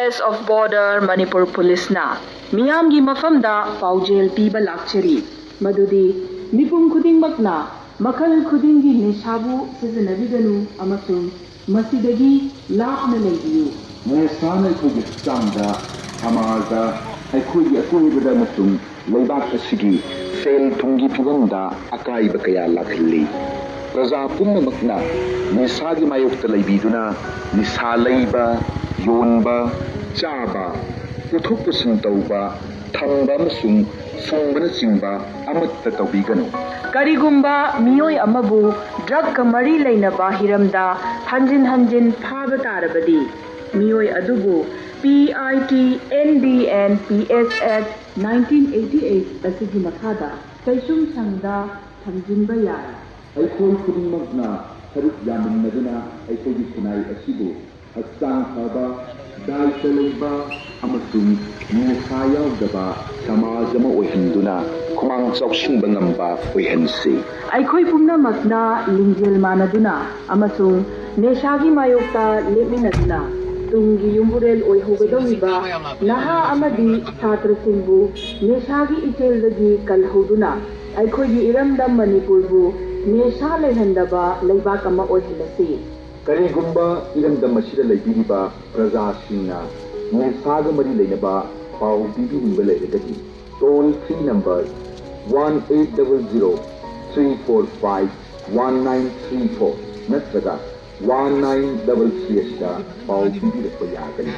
Affairs of Border Manipur Police na miyamgi mafamda paujel piba lakchari madudi mipum khudingmakna makhal khudingi nishabu sizinabiganu amasung masidagi lapna leibiyu Nesana kugi sangda amaza kugi akuibada masung leibak asigi sel tungi pibanda akai bakaya lakhli Raza pummakna nisagi mayukta leibiduna nisa leiba yonba chaba puthupusung tauba thangba masung songbana chingba amatta taubiganu karigumba miyoi amabu drug kamari leinaba hiramda hanjin phaba tarabadi miyoi adubu PIT NDN PS Act 1988 asigi makhada kaisum sangda thamjinba yai Aikoi khudingmakna saruk yaminaduna aikogi kunai asibu hakchang phaba dai seleba amasung nisa yaudaba samaj ama oihinduna khumang chauksingba ngamba oihansi aikhoi pumnamakna lingjel manaduna amasung neshagi mayokta lepminaduna tunggi yumburel oihogadoniba naha amadi chhatra singbu neshagi icheldagi kalhoduna aikhoi iramdam manipurbu nesha lehandaba leibak ama oihilasi Karigumba iramdam asida leibiriba prajasingna nesaga mari leinaba pau bibiriba leiragadi toll free number 1800-345-1934 natraga 1933 asida pau bibirappa yagani